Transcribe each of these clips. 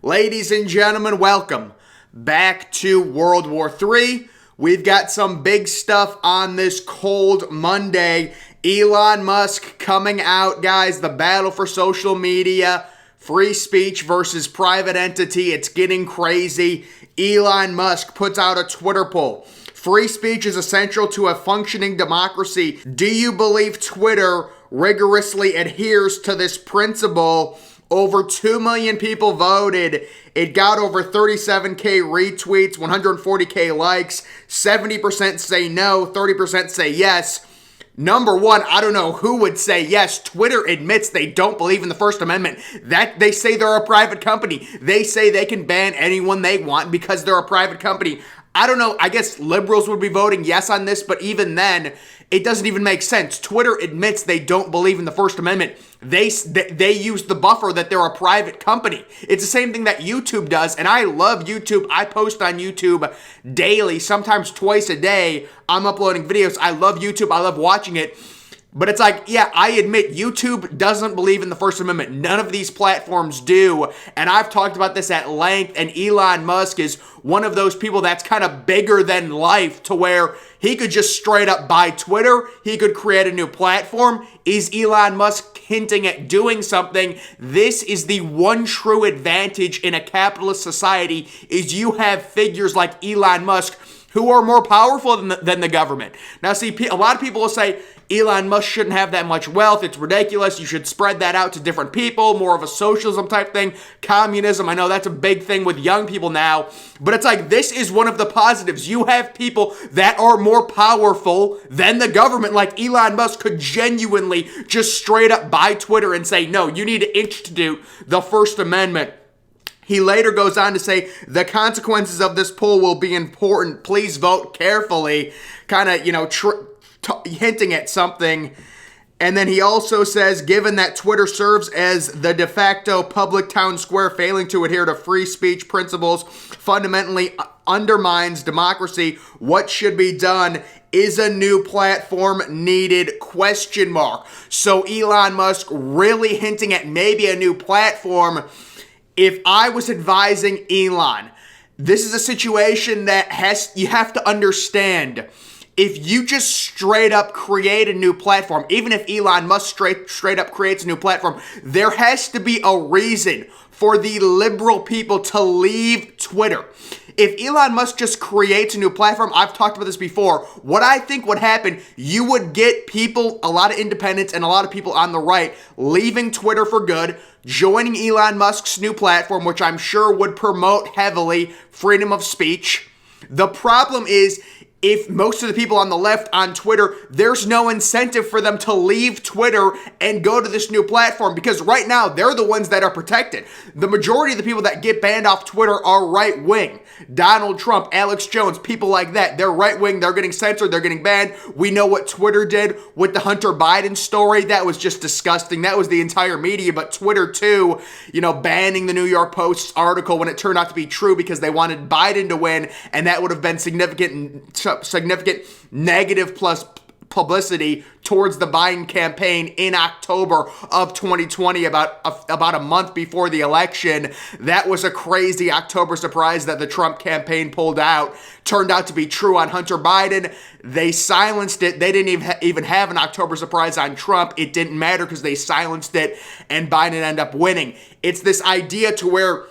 Ladies and gentlemen, welcome back to World War III. We've got some big stuff on this cold Monday. Elon Musk coming out, guys. The battle for social media, free speech versus private entity. It's getting crazy. Elon Musk puts out a Twitter poll. Free speech is essential to a functioning democracy. Do you believe Twitter rigorously adheres to this principle? Over 2 million people voted. It got over 37K retweets, 140K likes. 70% say no, 30% say yes. Number one, I don't know who would say yes. Twitter admits they don't believe in the First Amendment. That they say they're a private company. They say they can ban anyone they want because they're a private company. I don't know. I guess liberals would be voting yes on this, but even then, it doesn't even make sense. Twitter admits they don't believe in the First Amendment. They use the buffer that they're a private company. It's the same thing that YouTube does, and I love YouTube. I post on YouTube daily, sometimes twice a day. I'm uploading videos. I love YouTube. I love watching it. But it's like, yeah, I admit YouTube doesn't believe in the First Amendment. None of these platforms do. And I've talked about this at length, and Elon Musk is one of those people that's kind of bigger than life to where he could just straight up buy Twitter. He could create a new platform. Is Elon Musk hinting at doing something? This is the one true advantage in a capitalist society is you have figures like Elon Musk who are more powerful than the government. Now, see, a lot of people will say, Elon Musk shouldn't have that much wealth. It's ridiculous. You should spread that out to different people, more of a socialism type thing. Communism, I know that's a big thing with young people now, but it's like this is one of the positives. You have people that are more powerful than the government, like Elon Musk could genuinely just straight up buy Twitter and say, no, you need to institute the First Amendment. He later goes on to say, the consequences of this poll will be important. Please vote carefully. Kind of, hinting at something. And then he also says, given that Twitter serves as the de facto public town square, failing to adhere to free speech principles fundamentally undermines democracy. What should be done? Is a new platform needed? ? So Elon Musk really hinting at maybe a new platform. If I was advising Elon, this is a situation that you have to understand. If you just straight up create a new platform, even if Elon Musk straight up creates a new platform, there has to be a reason for the liberal people to leave Twitter. If Elon Musk just creates a new platform, I've talked about this before, what I think would happen, you would get people, a lot of independents and a lot of people on the right leaving Twitter for good, joining Elon Musk's new platform, which I'm sure would promote heavily freedom of speech. The problem is, if most of the people on the left on Twitter, there's no incentive for them to leave Twitter and go to this new platform because right now they're the ones that are protected. The majority of the people that get banned off Twitter are right wing. Donald Trump, Alex Jones, people like that. They're right wing. They're getting censored. They're getting banned. We know what Twitter did with the Hunter Biden story. That was just disgusting. That was the entire media, but Twitter too, banning the New York Post's article when it turned out to be true because they wanted Biden to win, and that would have been significant negative plus publicity towards the Biden campaign in October of 2020, about a month before the election. That was a crazy October surprise that the Trump campaign pulled out. Turned out to be true on Hunter Biden. They silenced it. They didn't even have an October surprise on Trump. It didn't matter because they silenced it and Biden ended up winning. It's this idea to where,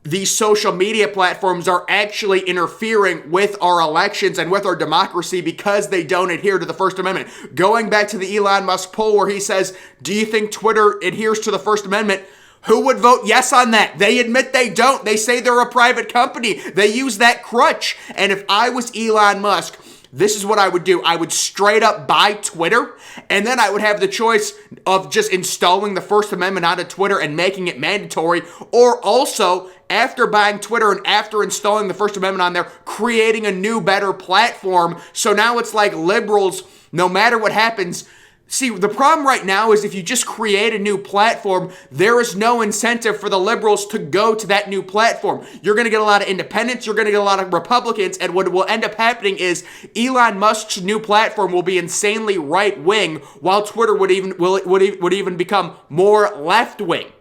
these social media platforms are actually interfering with our elections and with our democracy because they don't adhere to the First Amendment. Going back to the Elon Musk poll where he says, do you think Twitter adheres to the First Amendment? Who would vote yes on that? They admit they don't. They say they're a private company. They use that crutch. And if I was Elon Musk, this is what I would do. I would straight up buy Twitter, and then I would have the choice of just installing the First Amendment onto Twitter and making it mandatory, or also, after buying Twitter and after installing the First Amendment on there, creating a new, better platform. So now it's like liberals, no matter what happens. See, the problem right now is if you just create a new platform, there is no incentive for the liberals to go to that new platform. You're going to get a lot of independents, you're going to get a lot of Republicans, and what will end up happening is Elon Musk's new platform will be insanely right-wing, while Twitter would even become more left-wing.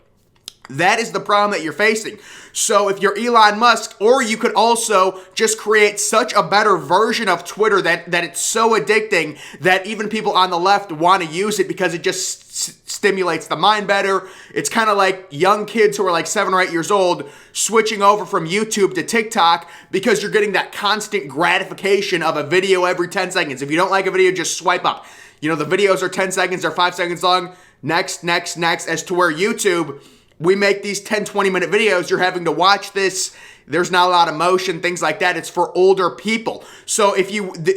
That is the problem that you're facing. So if you're Elon Musk, or you could also just create such a better version of Twitter that it's so addicting that even people on the left want to use it because it just stimulates the mind better. It's kind of like young kids who are like 7 or 8 years old switching over from YouTube to TikTok because you're getting that constant gratification of a video every 10 seconds. If you don't like a video, just swipe up. You know, the videos are 10 seconds, they're 5 seconds long. Next, as to where YouTube, we make these 10, 20-minute videos. You're having to watch this. There's not a lot of motion, things like that. It's for older people. So if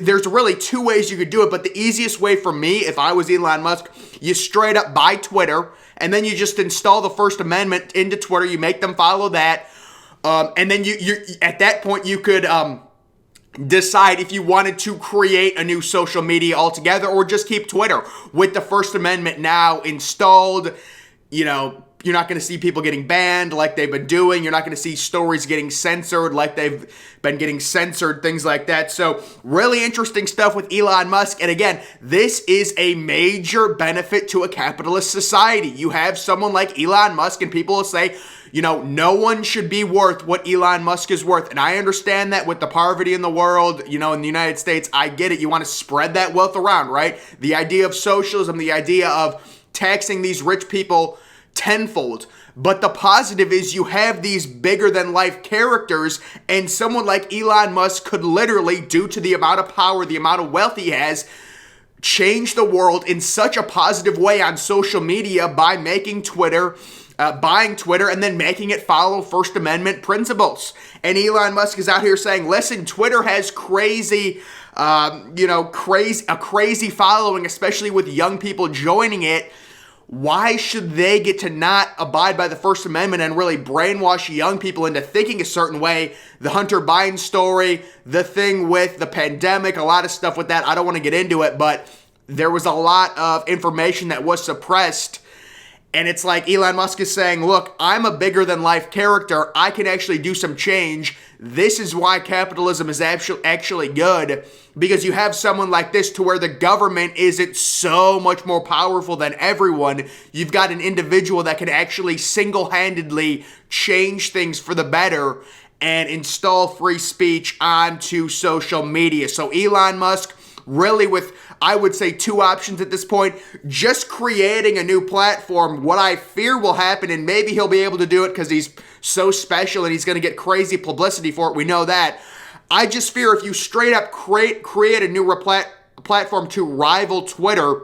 there's really 2 ways you could do it, but the easiest way for me, if I was Elon Musk, you straight up buy Twitter, and then you just install the First Amendment into Twitter. You make them follow that. And then you at that point, you could decide if you wanted to create a new social media altogether or just keep Twitter with the First Amendment now installed. You know, you're not going to see people getting banned like they've been doing. You're not going to see stories getting censored like they've been getting censored, things like that. So really interesting stuff with Elon Musk. And again, this is a major benefit to a capitalist society. You have someone like Elon Musk, and people will say, you know, no one should be worth what Elon Musk is worth. And I understand that with the poverty in the world, you know, in the United States, I get it. You want to spread that wealth around, right? The idea of socialism, the idea of taxing these rich people tenfold. But the positive is you have these bigger than life characters, and someone like Elon Musk could literally, due to the amount of power, the amount of wealth he has, change the world in such a positive way on social media by making Twitter, buying Twitter, and then making it follow First Amendment principles. And Elon Musk is out here saying, listen, Twitter has crazy following, especially with young people joining it. Why should they get to not abide by the First Amendment and really brainwash young people into thinking a certain way? The Hunter Biden story, the thing with the pandemic, a lot of stuff with that. I don't want to get into it, but there was a lot of information that was suppressed. And it's like Elon Musk is saying, look, I'm a bigger than life character. I can actually do some change. This is why capitalism is actually good, because you have someone like this to where the government isn't so much more powerful than everyone. You've got an individual that can actually single-handedly change things for the better and install free speech onto social media. So Elon Musk, really with, I would say, 2 options at this point. Just creating a new platform. What I fear will happen, and maybe he'll be able to do it because he's so special and he's going to get crazy publicity for it. We know that. I just fear if you straight up create a new platform to rival Twitter,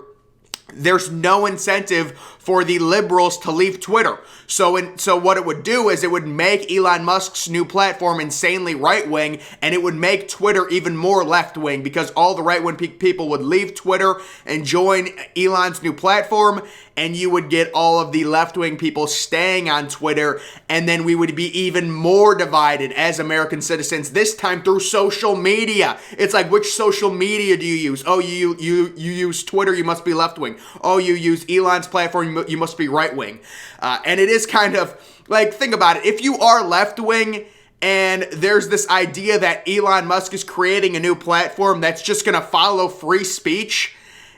there's no incentive for the liberals to leave Twitter. So what it would do is it would make Elon Musk's new platform insanely right-wing, and it would make Twitter even more left-wing, because all the right-wing people would leave Twitter and join Elon's new platform, and you would get all of the left-wing people staying on Twitter, and then we would be even more divided as American citizens, this time through social media. It's like, which social media do you use? Oh, you use Twitter, you must be left-wing. Oh, you use Elon's platform, you must be right-wing. And it is kind of, like, think about it. If you are left-wing and there's this idea that Elon Musk is creating a new platform that's just going to follow free speech,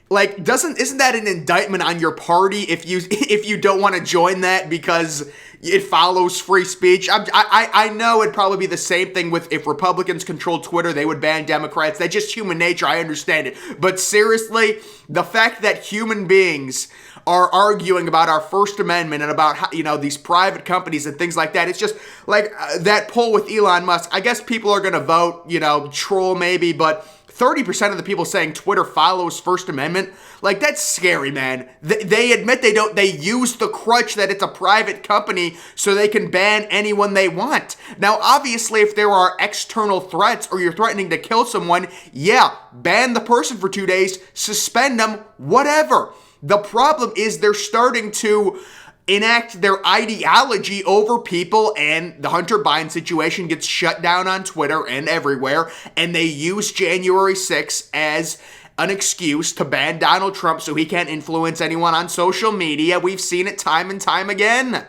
like, isn't that an indictment on your party if you don't want to join that because it follows free speech? I know it'd probably be the same thing with if Republicans controlled Twitter, they would ban Democrats. That's just human nature. I understand it. But seriously, the fact that human beings are arguing about our First Amendment and about how, these private companies and things like that, it's just like that poll with Elon Musk. I guess people are going to vote, troll maybe, but 30% of the people saying Twitter follows First Amendment, like, that's scary, man. They admit they use the crutch that it's a private company so they can ban anyone they want. Now, obviously, if there are external threats or you're threatening to kill someone, yeah, ban the person for 2 days, suspend them, whatever. The problem is they're starting to enact their ideology over people, and the Hunter Biden situation gets shut down on Twitter and everywhere, and they use January 6th as an excuse to ban Donald Trump so he can't influence anyone on social media. We've seen it time and time again.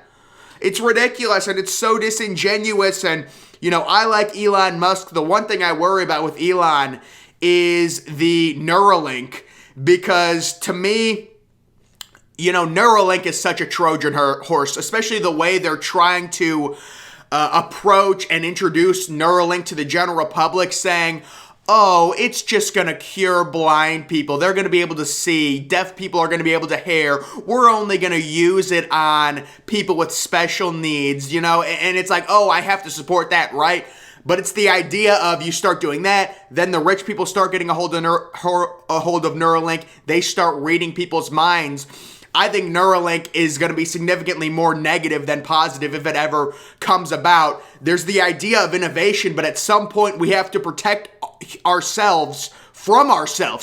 It's ridiculous, and it's so disingenuous, and, I like Elon Musk. The one thing I worry about with Elon is the Neuralink, because to me, Neuralink is such a Trojan horse, especially the way they're trying to approach and introduce Neuralink to the general public, saying, oh, it's just going to cure blind people. They're going to be able to see. Deaf people are going to be able to hear. We're only going to use it on people with special needs, and it's like, oh, I have to support that, right? But it's the idea of you start doing that, then the rich people start getting a hold of Neuralink. They start reading people's minds. I think Neuralink is going to be significantly more negative than positive if it ever comes about. There's the idea of innovation, but at some point we have to protect ourselves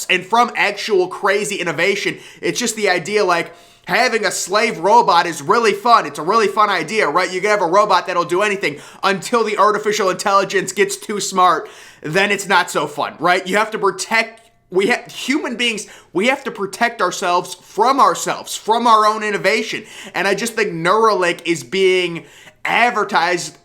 and from actual crazy innovation. It's just the idea like having a slave robot is really fun. It's a really fun idea, right? You can have a robot that'll do anything until the artificial intelligence gets too smart. Then it's not so fun, right? You have to protect human beings, we have to protect ourselves, from our own innovation. And I just think Neuralink is being advertised,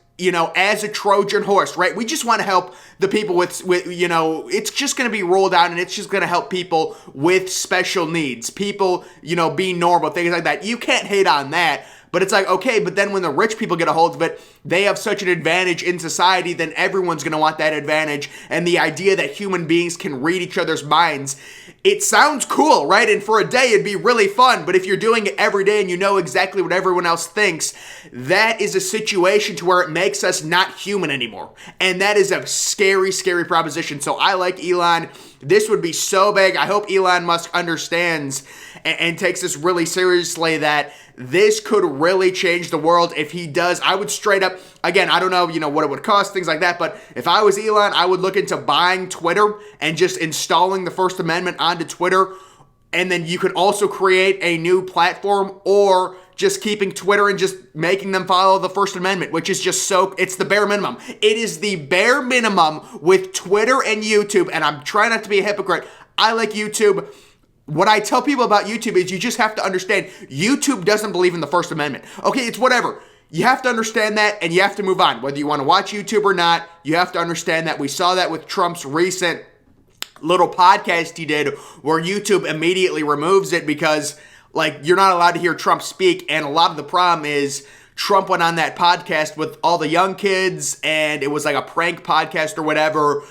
as a Trojan horse, right? We just want to help the people with it's just going to be rolled out and it's just going to help people with special needs, people, being normal, things like that. You can't hate on that. But it's like, okay, but then when the rich people get a hold of it, they have such an advantage in society, then everyone's going to want that advantage. And the idea that human beings can read each other's minds, it sounds cool, right? And for a day, it'd be really fun. But if you're doing it every day and you know exactly what everyone else thinks, that is a situation to where it makes us not human anymore. And that is a scary, scary proposition. So I like Elon. This would be so big. I hope Elon Musk understands and takes this really seriously, that this could really change the world if he does. I would straight up, again, I don't know, what it would cost, things like that, but if I was Elon, I would look into buying Twitter and just installing the First Amendment onto Twitter, and then you could also create a new platform, or just keeping Twitter and just making them follow the First Amendment, which is just it's the bare minimum. It is the bare minimum with Twitter and YouTube, and I'm trying not to be a hypocrite. I like YouTube. What I tell people about YouTube is you just have to understand YouTube doesn't believe in the First Amendment. Okay, it's whatever. You have to understand that and you have to move on. Whether you want to watch YouTube or not, you have to understand that. We saw that with Trump's recent little podcast he did where YouTube immediately removes it because, you're not allowed to hear Trump speak. And a lot of the problem is Trump went on that podcast with all the young kids and it was like a prank podcast or whatever.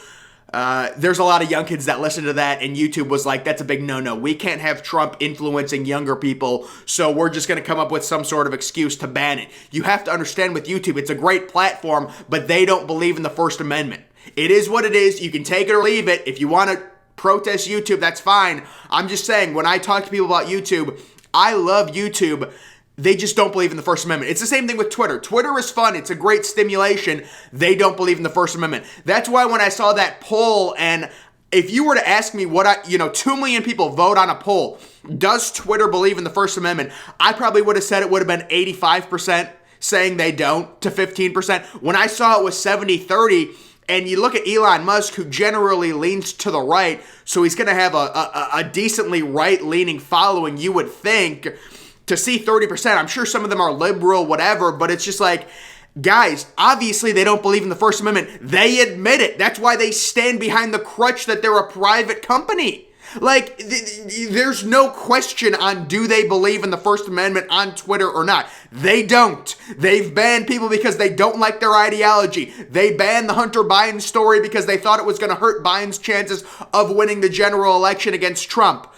There's a lot of young kids that listen to that, and YouTube was like, that's a big no-no. We can't have Trump influencing younger people, so we're just going to come up with some sort of excuse to ban it. You have to understand with YouTube, it's a great platform, but they don't believe in the First Amendment. It is what it is. You can take it or leave it. If you want to protest YouTube, that's fine. I'm just saying, when I talk to people about YouTube, I love YouTube. They just don't believe in the First Amendment. It's the same thing with Twitter. Twitter is fun. It's a great stimulation. They don't believe in the First Amendment. That's why when I saw that poll, and if you were to ask me 2 million people vote on a poll, does Twitter believe in the First Amendment? I probably would have said it would have been 85% saying they don't to 15%. When I saw it was 70-30, and you look at Elon Musk, who generally leans to the right, so he's going to have a decently right-leaning following, you would think. To see 30%, I'm sure some of them are liberal, whatever, but it's just like, guys, obviously they don't believe in the First Amendment. They admit it. That's why they stand behind the crutch that they're a private company. There's no question on do they believe in the First Amendment on Twitter or not. They don't. They've banned people because they don't like their ideology. They banned the Hunter Biden story because they thought it was going to hurt Biden's chances of winning the general election against Trump.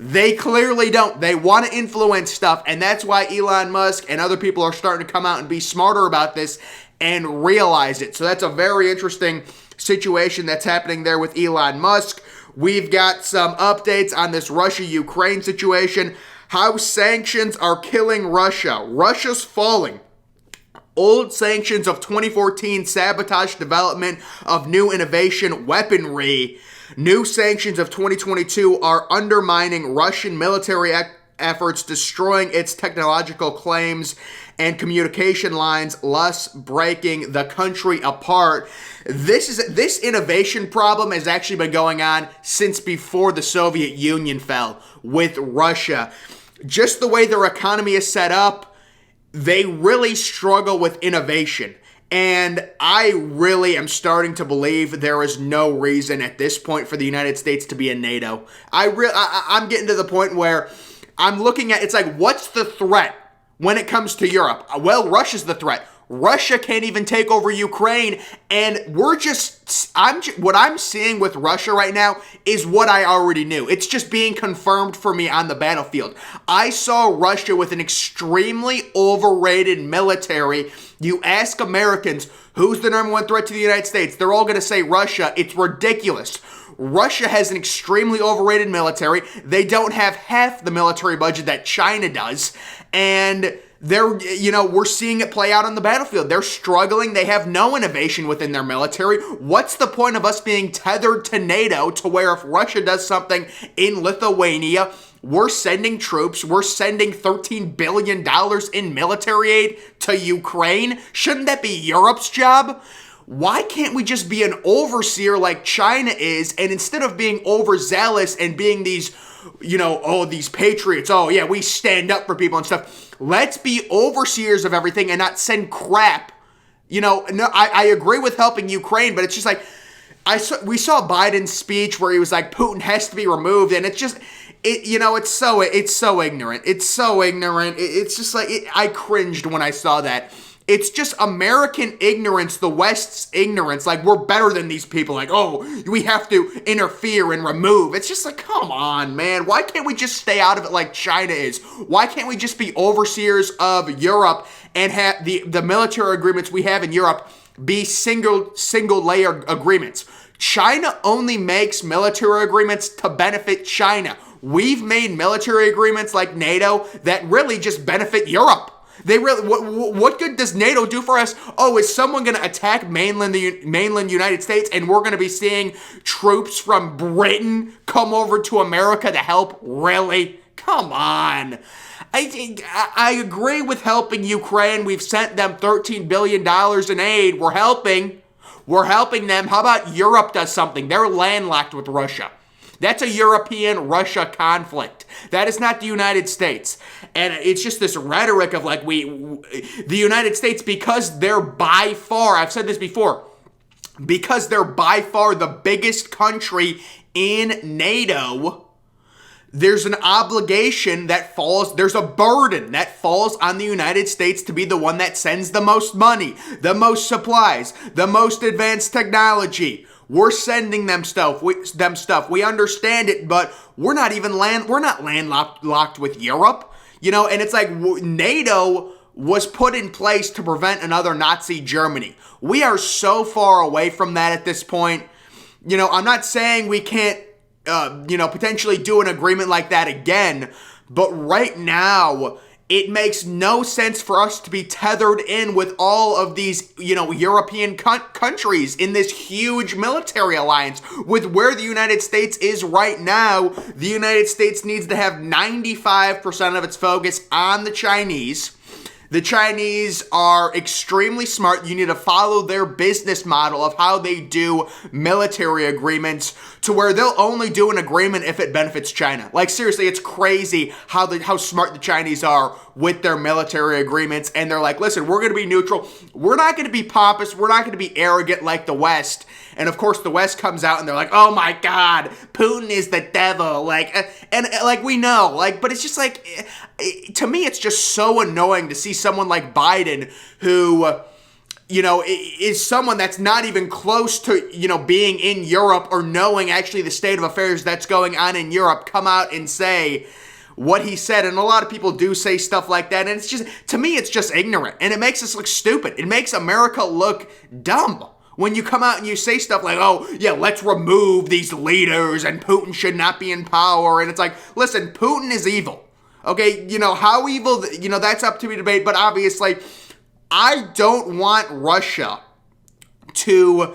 They clearly don't. They want to influence stuff, and that's why Elon Musk and other people are starting to come out and be smarter about this and realize it. So that's a very interesting situation that's happening there with Elon Musk. We've got some updates on this Russia-Ukraine situation, how sanctions are killing Russia. Russia's falling. Old sanctions of 2014 sabotage development of new innovation weaponry. New sanctions of 2022 are undermining Russian military efforts, destroying its technological claims and communication lines, thus breaking the country apart. This innovation problem has actually been going on since before the Soviet Union fell with Russia. Just the way their economy is set up, they really struggle with innovation. And I really am starting to believe there is no reason at this point for the United States to be in NATO. I'm getting to the point where I'm looking at, it's like, what's the threat when it comes to Europe? Well, Russia's the threat. Russia can't even take over Ukraine, and what I'm seeing with Russia right now is what I already knew. It's just being confirmed for me on the battlefield. I saw Russia with an extremely overrated military. You ask Americans, who's the number one threat to the United States? They're all going to say Russia. It's ridiculous. Russia has an extremely overrated military. They don't have half the military budget that China does, and we're seeing it play out on the battlefield. They're struggling. They have no innovation within their military. What's the point of us being tethered to NATO to where if Russia does something in Lithuania, we're sending troops, we're sending $13 billion in military aid to Ukraine? Shouldn't that be Europe's job? Why can't we just be an overseer like China is, and instead of being overzealous and being these, these patriots, we stand up for people and stuff, let's be overseers of everything and not send crap. No, I agree with helping Ukraine, but it's just like, we saw Biden's speech where he was like, Putin has to be removed, and it's just, it's so ignorant. It's so ignorant. It's just like, I cringed when I saw that. It's just American ignorance, the West's ignorance. Like, we're better than these people. Like, we have to interfere and remove. It's just like, come on, man. Why can't we just stay out of it like China is? Why can't we just be overseers of Europe and have the military agreements we have in Europe be single layer agreements? China only makes military agreements to benefit China. We've made military agreements like NATO that really just benefit Europe. What good does NATO do for us? Is someone going to attack mainland United States and we're going to be seeing troops from Britain come over to America to help? Really? Come on. I agree with helping Ukraine. We've sent them $13 billion in aid. We're helping them. How about Europe does something? They're landlocked with Russia. That's a European-Russia conflict. That is not the United States. And it's just this rhetoric of like, the United States, because they're by far, I've said this before, because they're by far the biggest country in NATO, there's an obligation there's a burden that falls on the United States to be the one that sends the most money, the most supplies, the most advanced technology. We're sending them stuff. We understand it, but we're not landlocked with Europe. And it's like NATO was put in place to prevent another Nazi Germany. We are so far away from that at this point. I'm not saying we can't, potentially do an agreement like that again, but right now, it makes no sense for us to be tethered in with all of these, European countries in this huge military alliance. With where the United States is right now, the United States needs to have 95% of its focus on the Chinese. The Chinese are extremely smart. You need to follow their business model of how they do military agreements to where they'll only do an agreement if it benefits China. Like, seriously, it's crazy how smart the Chinese are with their military agreements. And they're like, listen, we're going to be neutral. We're not going to be pompous. We're not going to be arrogant like the West. And of course, the West comes out and they're like, oh my God, Putin is the devil. We know, but it's just like, to me, it's just so annoying to see someone like Biden who, is someone that's not even close to, being in Europe or knowing actually the state of affairs that's going on in Europe, come out and say what he said. And a lot of people do say stuff like that. And it's just, to me, it's just ignorant. And it makes us look stupid. It makes America look dumb. When you come out and you say stuff like, let's remove these leaders and Putin should not be in power. And it's like, listen, Putin is evil. Okay, how evil, that's up to be debate. But obviously, I don't want Russia to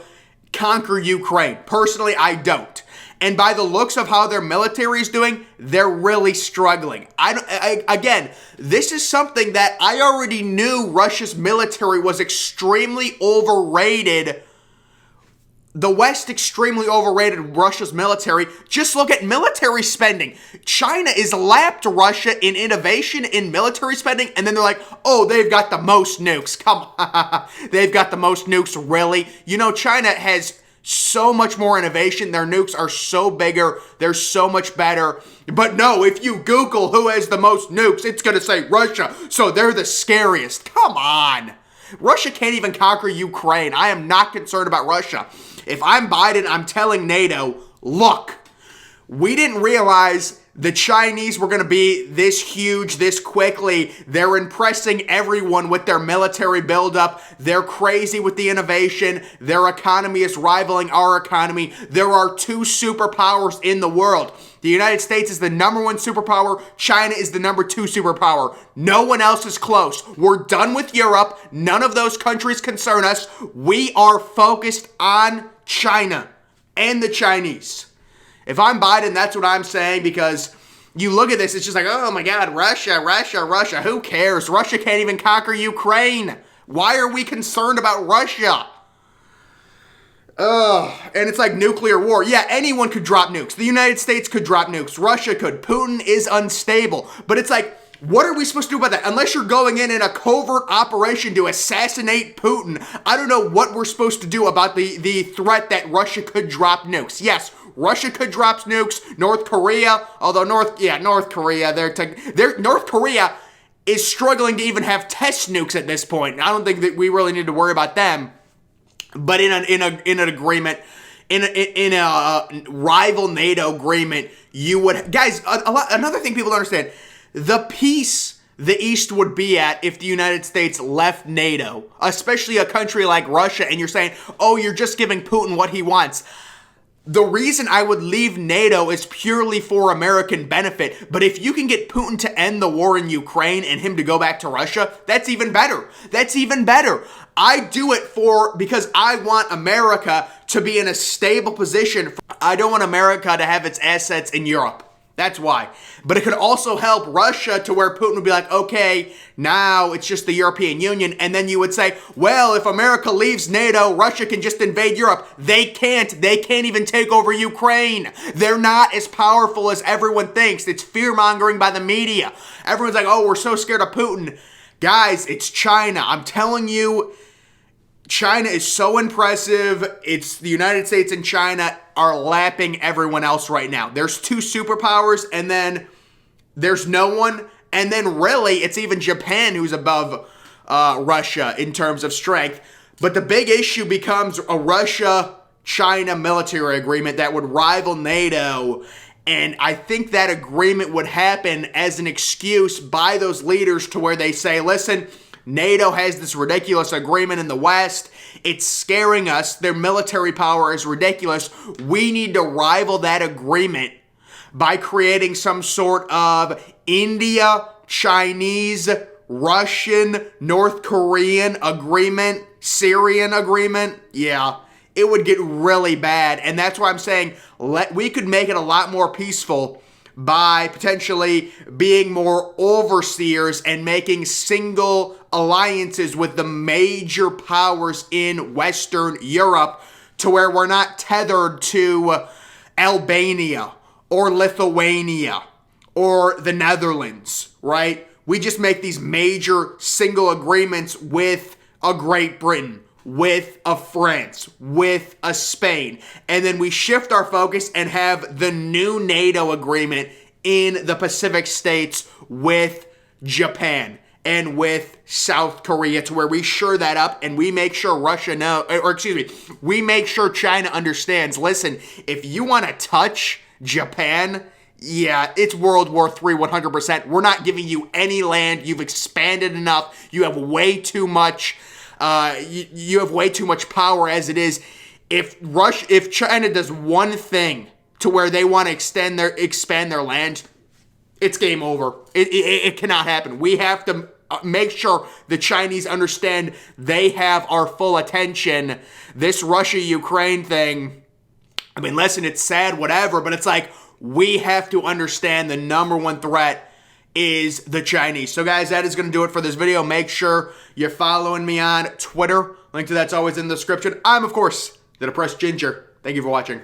conquer Ukraine. Personally, I don't. And by the looks of how their military is doing, they're really struggling. Again, this is something that I already knew. Russia's military was extremely overrated. The West extremely overrated Russia's military. Just look at military spending. China is lapped Russia in innovation in military spending, and then they're like, they've got the most nukes. Come on. They've got the most nukes, really? China has So much more innovation. Their nukes are so bigger. They're so much better. But no, if you Google who has the most nukes, it's going to say Russia. So they're the scariest. Come on. Russia can't even conquer Ukraine. I am not concerned about Russia. If I'm Biden, I'm telling NATO, look, we didn't realize the Chinese were going to be this huge, this quickly. They're impressing everyone with their military buildup. They're crazy with the innovation. Their economy is rivaling our economy. There are two superpowers in the world. The United States is the #1 superpower. China is the #2 superpower. No one else is close. We're done with Europe. None of those countries concern us. We are focused on China and the Chinese. If I'm Biden, that's what I'm saying, because you look at this, it's just like, oh my God, Russia. Who cares? Russia can't even conquer Ukraine. Why are we concerned about Russia? And it's like nuclear war. Yeah, anyone could drop nukes. The United States could drop nukes. Russia could. Putin is unstable. But it's like, what are we supposed to do about that? Unless you're going in a covert operation to assassinate Putin, I don't know what we're supposed to do about the threat that Russia could drop nukes. Yes, Russia could drop nukes. North Korea, although North Korea, North Korea is struggling to even have test nukes at this point. I don't think that we really need to worry about them. But in an agreement, in a rival NATO agreement, you would, guys. Another thing people don't understand: the peace the East would be at if the United States left NATO, especially a country like Russia. And you're saying, oh, you're just giving Putin what he wants. The reason I would leave NATO is purely for American benefit. But if you can get Putin to end the war in Ukraine and him to go back to Russia, that's even better. That's even better. I do it because I want America to be in a stable position. I don't want America to have its assets in Europe. That's why. But it could also help Russia to where Putin would be like, okay, now it's just the European Union. And then you would say, well, if America leaves NATO, Russia can just invade Europe. They can't. They can't even take over Ukraine. They're not as powerful as everyone thinks. It's fear-mongering by the media. Everyone's like, oh, we're so scared of Putin. Guys, it's China. I'm telling you, China is so impressive. It's the United States and China are lapping everyone else right now. There's two superpowers, and then there's no one. And then really, it's even Japan who's above Russia in terms of strength. But the big issue becomes a Russia-China military agreement that would rival NATO. And I think that agreement would happen as an excuse by those leaders to where they say, listen, NATO has this ridiculous agreement in the West. It's scaring us. Their military power is ridiculous. We need to rival that agreement by creating some sort of India, Chinese, Russian, North Korean agreement, Syrian agreement. Yeah, it would get really bad. And that's why I'm saying we could make it a lot more peaceful by potentially being more overseers and making single alliances with the major powers in Western Europe to where we're not tethered to Albania or Lithuania or the Netherlands, right? We just make these major single agreements with a Great Britain, with a France, with a Spain. And then we shift our focus and have the new NATO agreement in the Pacific states with Japan and with South Korea, to where we shore that up and we make sure we make sure China understands, listen, if you want to touch Japan, yeah, it's World War III 100%. We're not giving you any land. You've expanded enough. You have way too much you have way too much power as it is. If China does one thing to where they want to expand their land, it's game over. It cannot happen. We have to make sure the Chinese understand they have our full attention. This Russia-Ukraine thing, I mean, listen, it's sad, whatever, but it's like we have to understand the #1 threat is the Chinese. So guys, that is going to do it for this video. Make sure you're following me on Twitter. Link to that's always in the description. I'm, of course, the Depressed Ginger. Thank you for watching.